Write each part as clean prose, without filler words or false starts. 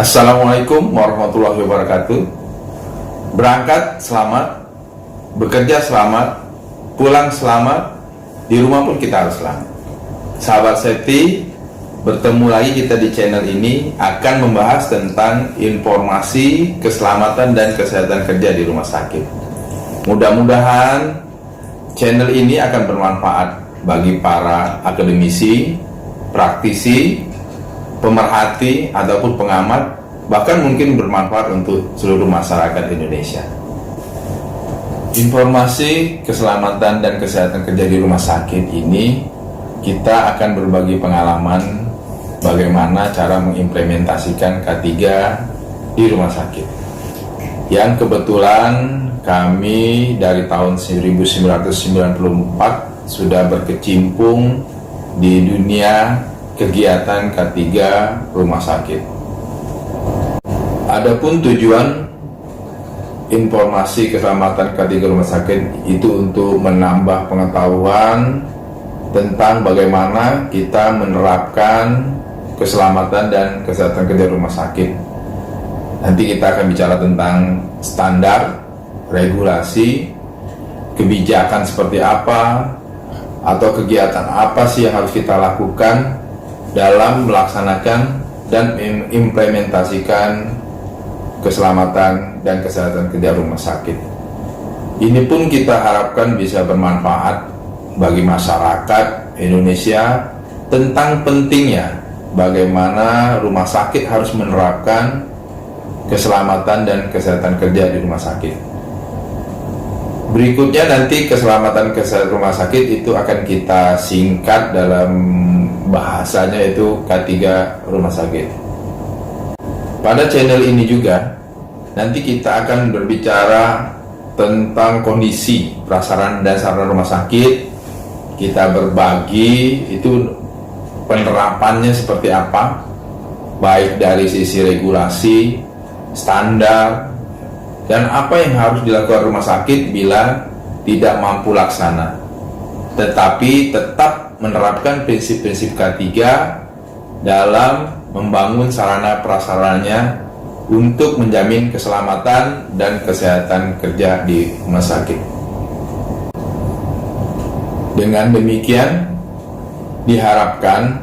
Assalamualaikum warahmatullahi wabarakatuh. Berangkat selamat, bekerja selamat, pulang selamat, di rumah pun kita harus selamat. Sahabat safety, bertemu lagi kita di channel ini akan membahas tentang informasi keselamatan dan kesehatan kerja di rumah sakit. Mudah-mudahan channel ini akan bermanfaat bagi para akademisi, praktisi, pemerhati ataupun pengamat, bahkan mungkin bermanfaat untuk seluruh masyarakat Indonesia. Informasi keselamatan dan kesehatan kerja di rumah sakit ini, kita akan berbagi pengalaman bagaimana cara mengimplementasikan K3 di rumah sakit, yang kebetulan kami dari tahun 1994 sudah berkecimpung di dunia kegiatan K3 rumah sakit. Adapun tujuan informasi keselamatan K3 rumah sakit itu untuk menambah pengetahuan tentang bagaimana kita menerapkan keselamatan dan kesehatan kerja rumah sakit. Nanti kita akan bicara tentang standar, regulasi, kebijakan seperti apa, atau kegiatan apa sih yang harus kita lakukan dalam melaksanakan dan mengimplementasikan keselamatan dan kesehatan kerja rumah sakit. Ini pun kita harapkan bisa bermanfaat bagi masyarakat Indonesia tentang pentingnya bagaimana rumah sakit harus menerapkan keselamatan dan kesehatan kerja di rumah sakit. Berikutnya nanti keselamatan kesehatan rumah sakit itu akan kita singkat dalam bahasanya itu K3 rumah sakit. Pada channel ini juga nanti kita akan berbicara tentang kondisi prasarana dan sarana rumah sakit. Kita berbagi itu penerapannya seperti apa, baik dari sisi regulasi, standar, dan apa yang harus dilakukan rumah sakit bila tidak mampu laksana, tetapi tetap menerapkan prinsip-prinsip K3 dalam membangun sarana prasarananya untuk menjamin keselamatan dan kesehatan kerja di rumah sakit. Dengan demikian diharapkan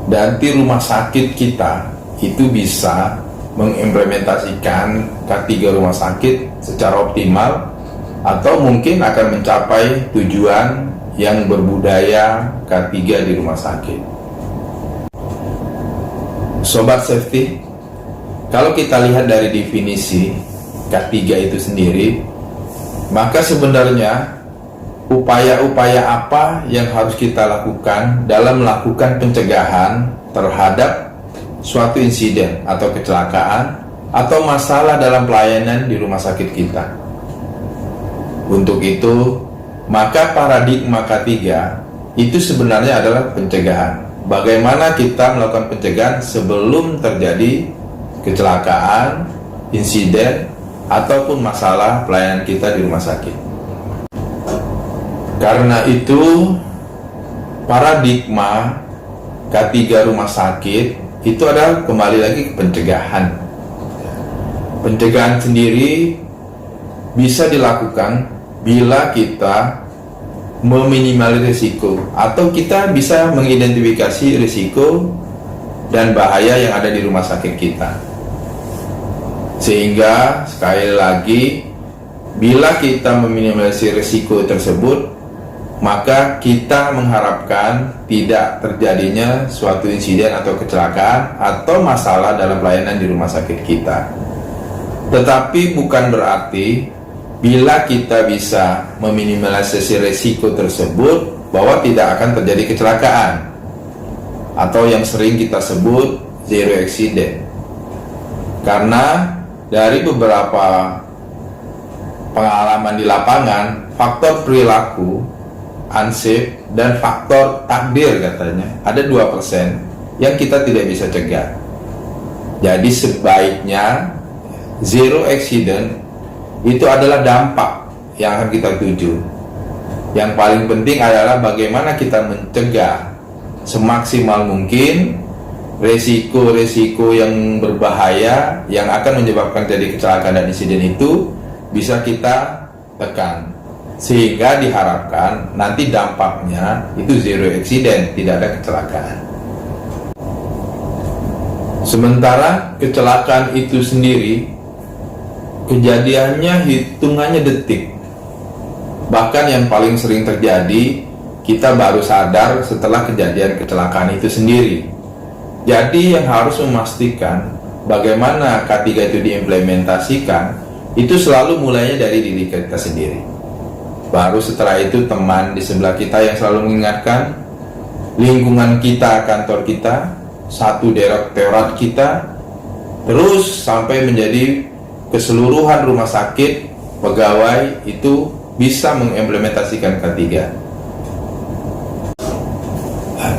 nanti rumah sakit kita itu bisa mengimplementasikan K3 rumah sakit secara optimal, atau mungkin akan mencapai tujuan yang berbudaya K3 di rumah sakit. Sobat safety, kalau kita lihat dari definisi K3 itu sendiri, maka sebenarnya upaya-upaya apa yang harus kita lakukan dalam melakukan pencegahan terhadap suatu insiden atau kecelakaan atau masalah dalam pelayanan di rumah sakit kita. Untuk itu, maka paradigma K3 itu sebenarnya adalah pencegahan. Bagaimana kita melakukan pencegahan sebelum terjadi kecelakaan, insiden, ataupun masalah pelayanan kita di rumah sakit. Karena itu, paradigma K3 rumah sakit itu adalah kembali lagi ke pencegahan. Pencegahan sendiri bisa dilakukan bila kita meminimalisir risiko, atau kita bisa mengidentifikasi risiko dan bahaya yang ada di rumah sakit kita. Sehingga sekali lagi, bila kita meminimalisir risiko tersebut, maka kita mengharapkan tidak terjadinya suatu insiden atau kecelakaan atau masalah dalam pelayanan di rumah sakit kita. Tetapi bukan berarti bila kita bisa meminimalisasi risiko tersebut bahwa tidak akan terjadi kecelakaan, atau yang sering kita sebut zero accident. Karena dari beberapa pengalaman di lapangan, faktor perilaku, unsafe, dan faktor takdir katanya ada 2% yang kita tidak bisa cegah. Jadi sebaiknya zero accident itu adalah dampak yang akan kita tuju. Yang paling penting adalah bagaimana kita mencegah semaksimal mungkin resiko-resiko yang berbahaya yang akan menyebabkan terjadi kecelakaan dan insiden itu bisa kita tekan, sehingga diharapkan nanti dampaknya itu zero accident, tidak ada kecelakaan. Sementara kecelakaan itu sendiri kejadiannya hitungannya detik, bahkan yang paling sering terjadi kita baru sadar setelah kejadian kecelakaan itu sendiri. Jadi yang harus memastikan bagaimana K3 itu diimplementasikan itu selalu mulainya dari diri kita sendiri. Baru setelah itu teman di sebelah kita yang selalu mengingatkan, lingkungan kita, kantor kita, satu direktorat kita, terus sampai menjadi keseluruhan rumah sakit, pegawai itu bisa mengimplementasikan K3.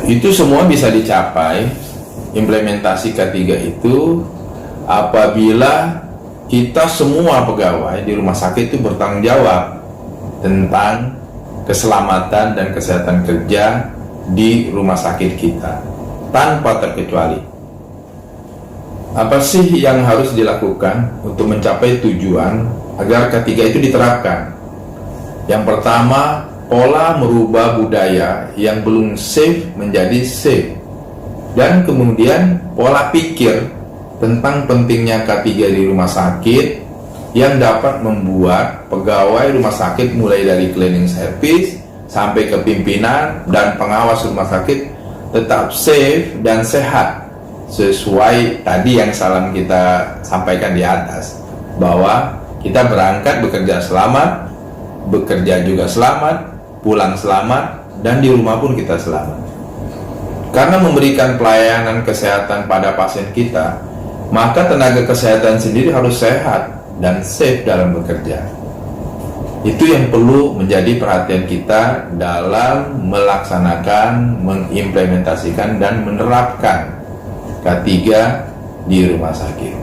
Itu semua bisa dicapai implementasi K3 itu apabila kita semua pegawai di rumah sakit itu bertanggung jawab tentang keselamatan dan kesehatan kerja di rumah sakit kita tanpa terkecuali. Apa sih yang harus dilakukan untuk mencapai tujuan agar K3 itu diterapkan? Yang pertama, pola merubah budaya yang belum safe menjadi safe. Dan kemudian pola pikir tentang pentingnya K3 di rumah sakit yang dapat membuat pegawai rumah sakit mulai dari cleaning service sampai ke pimpinan dan pengawas rumah sakit tetap safe dan sehat, sesuai tadi yang salam kita sampaikan di atas, bahwa kita berangkat bekerja selamat, bekerja juga selamat, pulang selamat, dan di rumah pun kita selamat. Karena memberikan pelayanan kesehatan pada pasien kita, maka tenaga kesehatan sendiri harus sehat dan safe dalam bekerja. Itu yang perlu menjadi perhatian kita dalam melaksanakan, mengimplementasikan, dan menerapkan K3 di rumah sakit.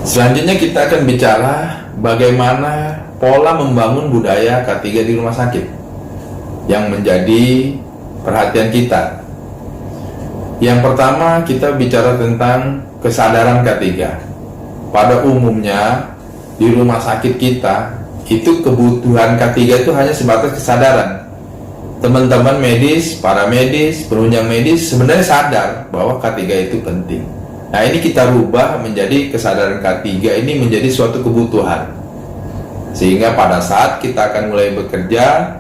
Selanjutnya kita akan bicara bagaimana pola membangun budaya K3 di rumah sakit yang menjadi perhatian kita. Yang pertama, kita bicara tentang kesadaran K3. Pada umumnya di rumah sakit kita itu kebutuhan K3 itu hanya sebatas kesadaran. Teman-teman medis, para medis, penunjang medis sebenarnya sadar bahwa K3 itu penting. Nah, ini kita rubah menjadi kesadaran K3 ini menjadi suatu kebutuhan. Sehingga pada saat kita akan mulai bekerja,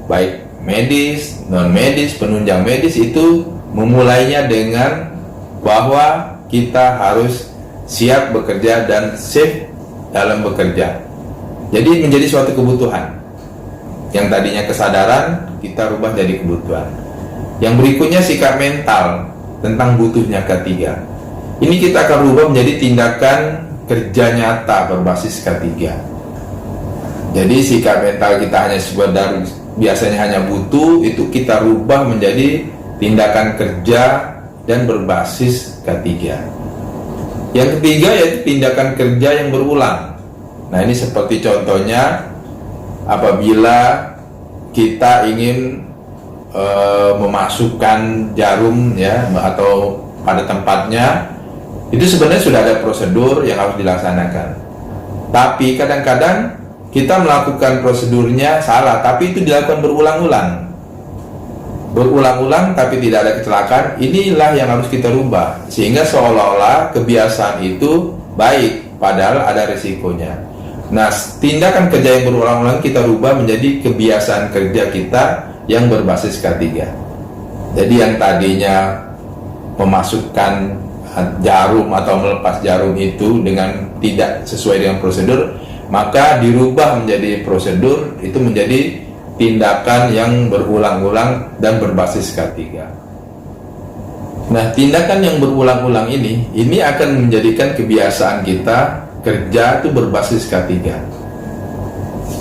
baik medis, non-medis, penunjang medis itu memulainya dengan bahwa kita harus siap bekerja dan safe dalam bekerja. Jadi menjadi suatu kebutuhan. Yang tadinya kesadaran, kita rubah jadi kebutuhan. Yang berikutnya sikap mental tentang butuhnya K3. Ini kita akan rubah menjadi tindakan kerja nyata berbasis K3. Jadi sikap mental kita hanya sekedar biasanya hanya butuh, itu kita rubah menjadi tindakan kerja dan berbasis K3. Yang ketiga yaitu tindakan kerja yang berulang. Nah, ini seperti contohnya apabila kita ingin memasukkan jarum ya atau pada tempatnya, itu sebenarnya sudah ada prosedur yang harus dilaksanakan. Tapi kadang-kadang kita melakukan prosedurnya salah, tapi itu dilakukan berulang-ulang tapi tidak ada kecelakaan. Inilah yang harus kita rubah, sehingga seolah-olah kebiasaan itu baik, padahal ada risikonya. Nah, tindakan kerja yang berulang-ulang kita rubah menjadi kebiasaan kerja kita yang berbasis K3. Jadi yang tadinya memasukkan jarum atau melepas jarum itu dengan tidak sesuai dengan prosedur, maka dirubah menjadi prosedur, itu menjadi tindakan yang berulang-ulang dan berbasis K3. Nah, tindakan yang berulang-ulang ini akan menjadikan kebiasaan kita kerja itu berbasis K3.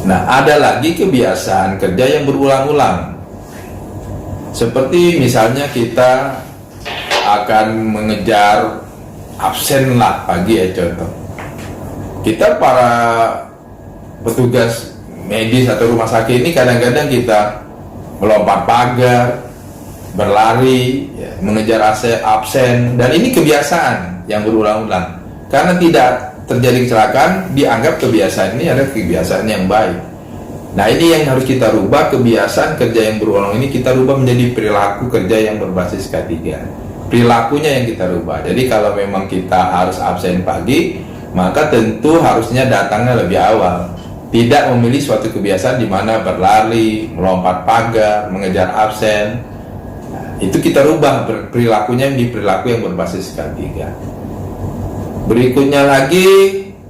Nah, ada lagi kebiasaan kerja yang berulang-ulang. Seperti misalnya kita akan mengejar absen lah pagi ya contoh. Kita para petugas medis atau rumah sakit ini kadang-kadang kita melompat pagar, berlari, ya, mengejar absen, dan ini kebiasaan yang berulang-ulang. Karena tidak terjadi kecelakaan, dianggap kebiasaan ini adalah kebiasaan yang baik. Nah, ini yang harus kita rubah, kebiasaan kerja yang berulang ini kita rubah menjadi perilaku kerja yang berbasis K3. Perilakunya yang kita rubah. Jadi kalau memang kita harus absen pagi, maka tentu harusnya datangnya lebih awal. Tidak memilih suatu kebiasaan di mana berlari, melompat pagar, mengejar absen. Itu kita rubah perilakunya menjadi perilaku yang berbasis K3. Berikutnya lagi,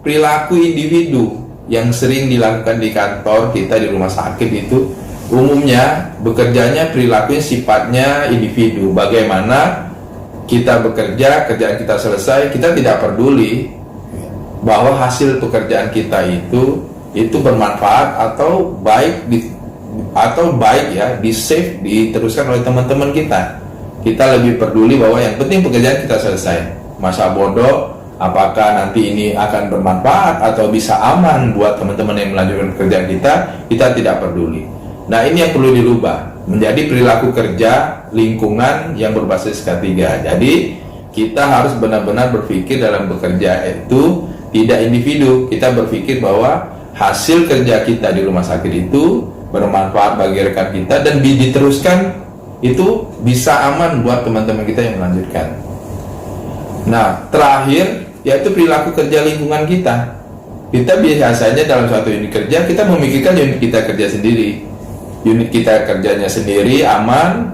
perilaku individu yang sering dilakukan di kantor kita, di rumah sakit itu umumnya bekerjanya perilakunya sifatnya individu. Bagaimana kita bekerja, kerjaan kita selesai, kita tidak peduli bahwa hasil pekerjaan kita itu bermanfaat atau baik ya, di save, diteruskan oleh teman-teman kita. Kita lebih peduli bahwa yang penting pekerjaan kita selesai. Masa bodoh apakah nanti ini akan bermanfaat atau bisa aman buat teman-teman yang melanjutkan pekerjaan kita tidak peduli. Nah, ini yang perlu dirubah menjadi perilaku kerja lingkungan yang berbasis K3. Jadi kita harus benar-benar berpikir dalam bekerja itu tidak individu. Kita berpikir bahwa hasil kerja kita di rumah sakit itu bermanfaat bagi rekan kita dan diteruskan itu bisa aman buat teman-teman kita yang melanjutkan. Nah, terakhir yaitu perilaku kerja lingkungan kita. Kita biasanya dalam suatu unit kerja kita memikirkan unit kita kerja sendiri. Unit kita kerjanya sendiri aman,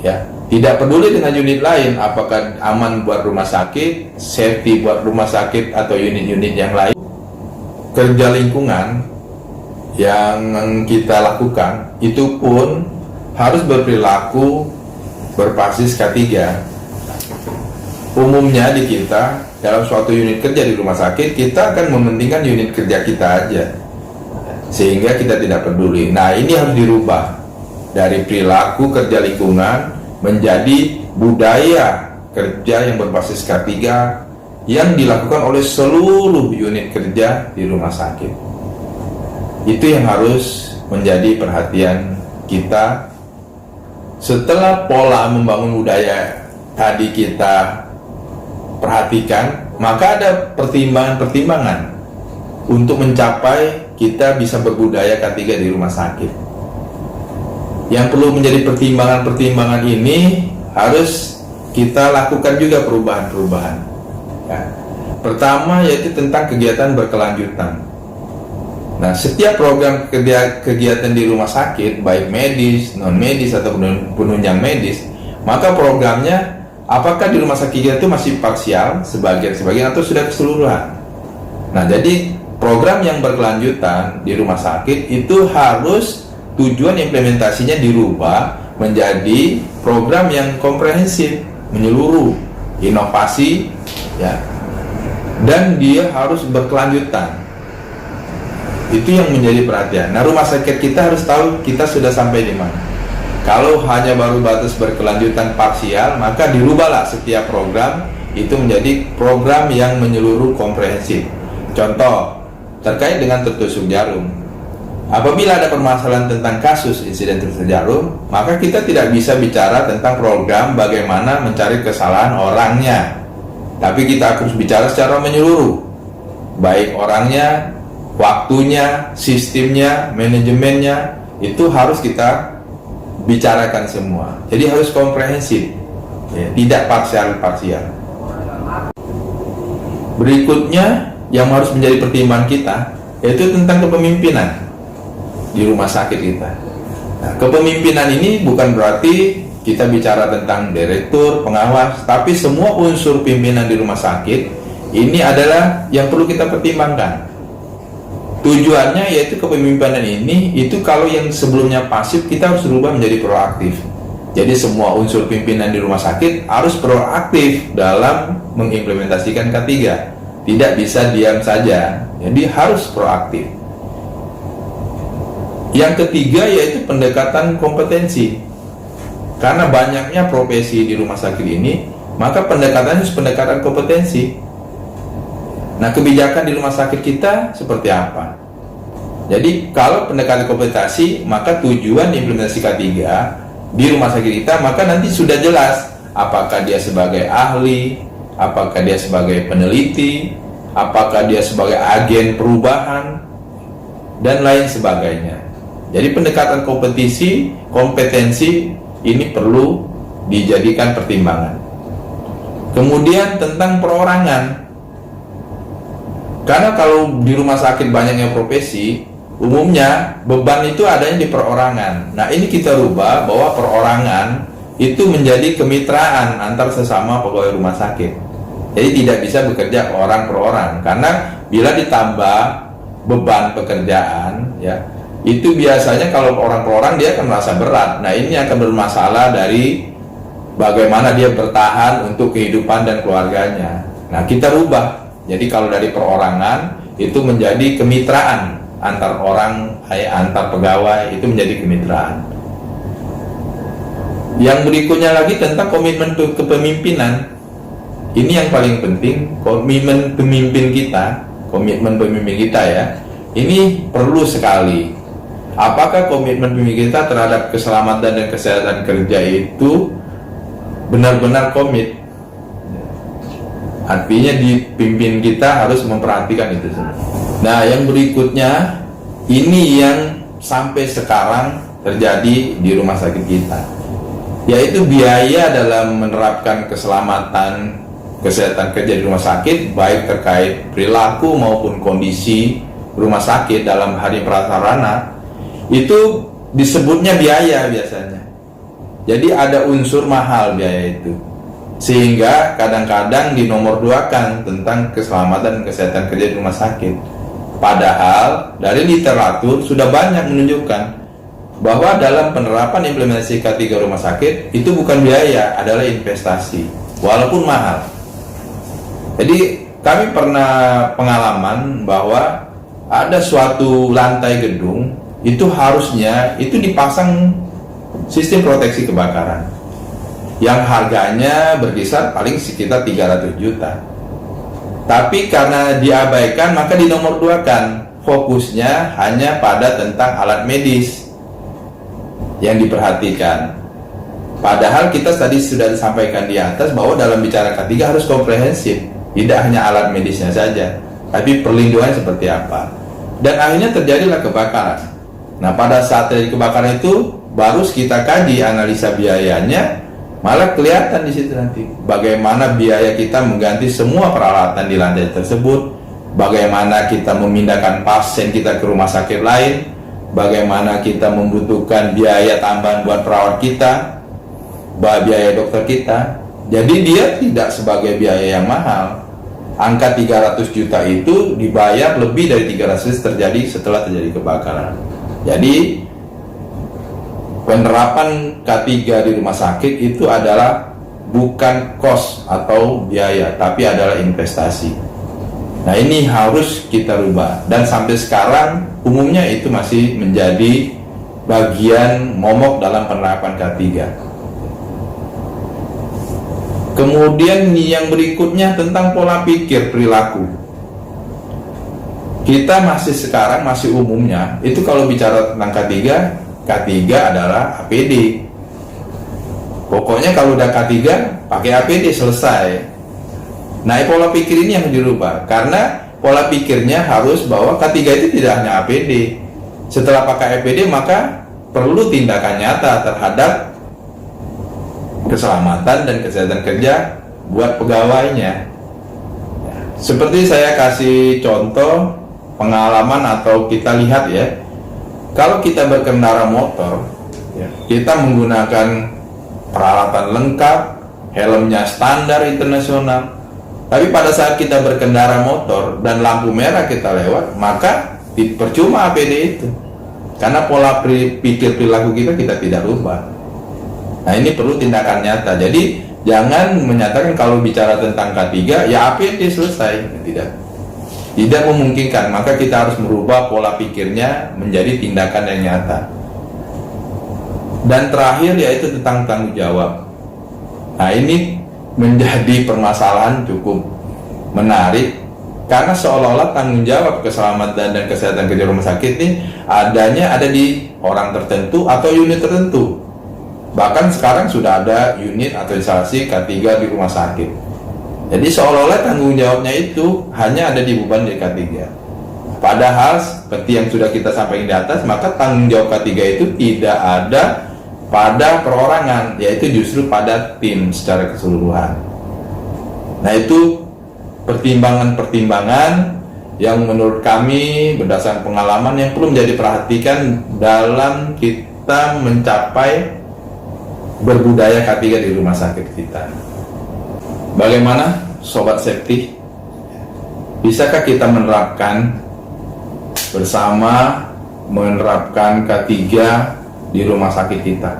ya, tidak peduli dengan unit lain apakah aman buat rumah sakit, safety buat rumah sakit atau unit-unit yang lain. Kerja lingkungan yang kita lakukan itu pun harus berperilaku berbasis K3. Umumnya di kita dalam suatu unit kerja di rumah sakit, kita akan mementingkan unit kerja kita aja, sehingga kita tidak peduli. Nah, ini harus dirubah dari perilaku kerja lingkungan menjadi budaya kerja yang berbasis K3 yang dilakukan oleh seluruh unit kerja di rumah sakit. Itu yang harus menjadi perhatian kita. Setelah pola membangun budaya tadi kita perhatikan, maka ada pertimbangan-pertimbangan untuk mencapai kita bisa berbudaya K3 di rumah sakit. Yang perlu menjadi pertimbangan-pertimbangan ini harus kita lakukan juga perubahan-perubahan. Ya. Pertama yaitu tentang kegiatan berkelanjutan. Nah, setiap program kegiatan di rumah sakit, baik medis, non-medis atau penunjang medis, maka programnya apakah di rumah sakit kita itu masih parsial, sebagian atau sudah keseluruhan. Nah, jadi program yang berkelanjutan di rumah sakit itu harus tujuan implementasinya dirubah menjadi program yang komprehensif, menyeluruh, inovasi, ya, dan dia harus berkelanjutan. Itu yang menjadi perhatian. Nah, rumah sakit kita harus tahu kita sudah sampai di mana. Kalau hanya baru batas berkelanjutan parsial, maka dirubahlah setiap program itu menjadi program yang menyeluruh komprehensif. Contoh, terkait dengan tertusuk jarum. Apabila ada permasalahan tentang kasus insiden tertusuk jarum, maka kita tidak bisa bicara tentang program bagaimana mencari kesalahan orangnya. Tapi kita harus bicara secara menyeluruh. Baik orangnya, waktunya, sistemnya, manajemennya, itu harus kita bicarakan semua. Jadi harus komprehensif, ya, tidak parsial-parsial. Berikutnya yang harus menjadi pertimbangan kita yaitu tentang kepemimpinan di rumah sakit kita. Nah, kepemimpinan ini bukan berarti kita bicara tentang direktur, pengawas, tapi semua unsur pimpinan di rumah sakit ini adalah yang perlu kita pertimbangkan. Tujuannya yaitu kepemimpinan ini itu kalau yang sebelumnya pasif kita harus berubah menjadi proaktif. Jadi semua unsur pimpinan di rumah sakit harus proaktif dalam mengimplementasikan K3. Tidak bisa diam saja. Jadi harus proaktif. Yang ketiga yaitu pendekatan kompetensi. Karena banyaknya profesi di rumah sakit ini, maka pendekatannya harus pendekatan kompetensi. Nah, kebijakan di rumah sakit kita seperti apa? Jadi kalau pendekatan kompetensi, maka tujuan implementasi K3 di rumah sakit kita, maka nanti sudah jelas apakah dia sebagai ahli, apakah dia sebagai peneliti, apakah dia sebagai agen perubahan, dan lain sebagainya. Jadi pendekatan kompetensi ini perlu dijadikan pertimbangan. Kemudian tentang perorangan, karena kalau di rumah sakit banyaknya profesi, umumnya beban itu adanya di perorangan. Nah, ini kita rubah bahwa perorangan itu menjadi kemitraan antar sesama pegawai rumah sakit. Jadi tidak bisa bekerja orang per orang, karena bila ditambah beban pekerjaan, ya itu biasanya kalau orang per orang dia akan merasa berat. Nah, ini akan bermasalah dari bagaimana dia bertahan untuk kehidupan dan keluarganya. Nah, kita rubah. Jadi kalau dari perorangan itu menjadi kemitraan antar orang, antar pegawai, itu menjadi kemitraan. Yang berikutnya lagi tentang komitmen kepemimpinan. Ini yang paling penting, komitmen pemimpin kita ya. Ini perlu sekali. Apakah komitmen pemimpin kita terhadap keselamatan dan kesehatan kerja itu benar-benar komit? Artinya di pimpin kita harus memperhatikan itu semua. Nah, yang berikutnya ini yang sampai sekarang terjadi di rumah sakit kita, yaitu biaya dalam menerapkan keselamatan kesehatan kerja di rumah sakit, baik terkait perilaku maupun kondisi rumah sakit dalam hari prasarana, itu disebutnya biaya biasanya. Jadi ada unsur mahal biaya itu, sehingga kadang-kadang dinomorduakan tentang keselamatan dan kesehatan kerja di rumah sakit. Padahal dari literatur sudah banyak menunjukkan bahwa dalam penerapan implementasi K3 rumah sakit itu bukan biaya, adalah investasi, walaupun mahal. Jadi kami pernah pengalaman bahwa ada suatu lantai gedung itu harusnya itu dipasang sistem proteksi kebakaran yang harganya berkisar paling sekitar 300 juta. Tapi karena diabaikan maka dinomorduakan, fokusnya hanya pada tentang alat medis yang diperhatikan. Padahal kita tadi sudah disampaikan di atas bahwa dalam bicara K3 harus komprehensif, tidak hanya alat medisnya saja, tapi perlindungan seperti apa. Dan akhirnya terjadilah kebakaran. Nah, pada saat terjadi kebakaran itu baru kita kaji analisa biayanya. Malah kelihatan di situ nanti bagaimana biaya kita mengganti semua peralatan di lantai tersebut, bagaimana kita memindahkan pasien kita ke rumah sakit lain, bagaimana kita membutuhkan biaya tambahan buat perawat kita, biaya dokter kita. Jadi dia tidak sebagai biaya yang mahal. Angka 300 juta itu dibayar lebih dari 300 terjadi setelah terjadi kebakaran. Jadi penerapan K3 di rumah sakit itu adalah bukan cost atau biaya, tapi adalah investasi. Nah, ini harus kita rubah, dan sampai sekarang umumnya itu masih menjadi bagian momok dalam penerapan K3. Kemudian yang berikutnya tentang pola pikir perilaku. Kita masih umumnya itu kalau bicara tentang K3 adalah APD. Pokoknya kalau udah K3 pakai APD selesai. Nah, pola pikir ini yang dirubah, karena pola pikirnya harus bahwa K3 itu tidak hanya APD. Setelah pakai APD maka perlu tindakan nyata terhadap keselamatan dan kesehatan kerja buat pegawainya. Seperti saya kasih contoh pengalaman atau kita lihat ya. Kalau kita berkendara motor, ya, kita menggunakan peralatan lengkap, helmnya standar internasional. Tapi pada saat kita berkendara motor dan lampu merah kita lewat, maka percuma APD itu. Karena pola pikir perilaku kita tidak rubah. Nah, ini perlu tindakan nyata. Jadi jangan menyatakan kalau bicara tentang K3 ya APD selesai. Tidak memungkinkan, maka kita harus merubah pola pikirnya menjadi tindakan yang nyata. Dan terakhir yaitu tentang tanggung jawab. Nah, ini menjadi permasalahan cukup menarik, karena seolah-olah tanggung jawab keselamatan dan kesehatan kerja rumah sakit ini ada di orang tertentu atau unit tertentu. Bahkan sekarang sudah ada unit atau instalasi K3 di rumah sakit. Jadi seolah-olah tanggung jawabnya itu hanya ada di beban di K3. Padahal seperti yang sudah kita sampaikan di atas, maka tanggung jawab K3 itu tidak ada pada perorangan, yaitu justru pada tim secara keseluruhan. Nah, itu pertimbangan-pertimbangan yang menurut kami berdasarkan pengalaman yang perlu menjadi perhatikan dalam kita mencapai berbudaya K3 di rumah sakit kita. Bagaimana Sobat Safety? Bisakah kita menerapkan bersama menerapkan K3 di rumah sakit kita?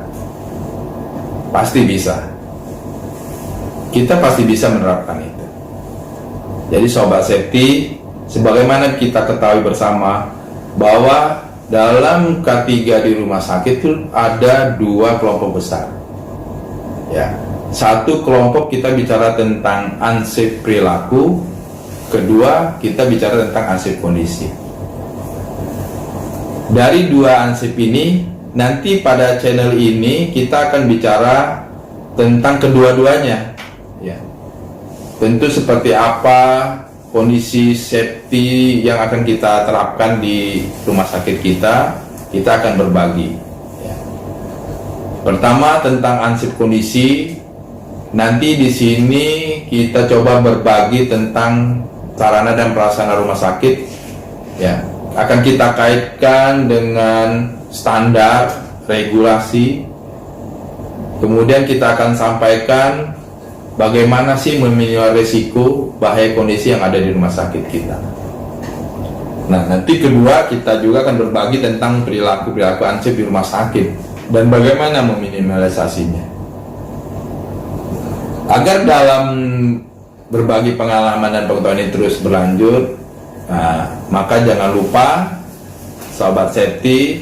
Pasti bisa. Kita pasti bisa menerapkan itu. Jadi Sobat Safety, sebagaimana kita ketahui bersama bahwa dalam K3 di rumah sakit itu ada dua kelompok besar. Ya, satu kelompok kita bicara tentang unsafe perilaku, kedua kita bicara tentang unsafe kondisi. Dari dua unsafe ini, nanti pada channel ini kita akan bicara tentang kedua-duanya. Ya, tentu seperti apa kondisi safety yang akan kita terapkan di rumah sakit kita akan berbagi. Ya. Pertama tentang unsafe kondisi, nanti di sini kita coba berbagi tentang sarana dan prasarana rumah sakit. Ya, akan kita kaitkan dengan standar regulasi. Kemudian kita akan sampaikan bagaimana sih meminimal risiko bahaya kondisi yang ada di rumah sakit kita. Nah, nanti kedua kita juga akan berbagi tentang perilaku-perilaku unsafe di rumah sakit dan bagaimana meminimalisasinya. Agar dalam berbagi pengalaman dan pengetahuan ini terus berlanjut, maka jangan lupa Sobat Safety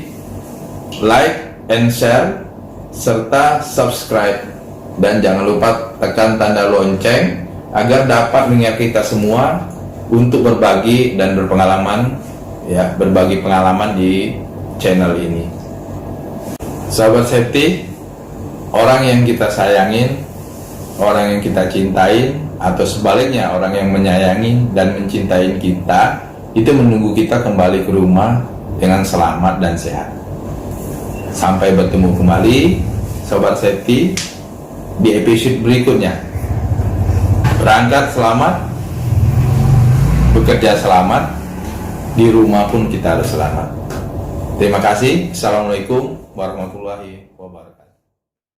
like and share serta subscribe, dan jangan lupa tekan tanda lonceng agar dapat mengingat kita semua untuk berbagi dan berpengalaman, ya, berbagi pengalaman di channel ini. Sahabat Safety, orang yang kita sayangin, orang yang kita cintain, atau sebaliknya orang yang menyayangi dan mencintai kita, itu menunggu kita kembali ke rumah dengan selamat dan sehat. Sampai bertemu kembali Sobat Safety di episode berikutnya. Berangkat selamat, bekerja selamat, di rumah pun kita harus selamat. Terima kasih. Assalamualaikum warahmatullahi wabarakatuh.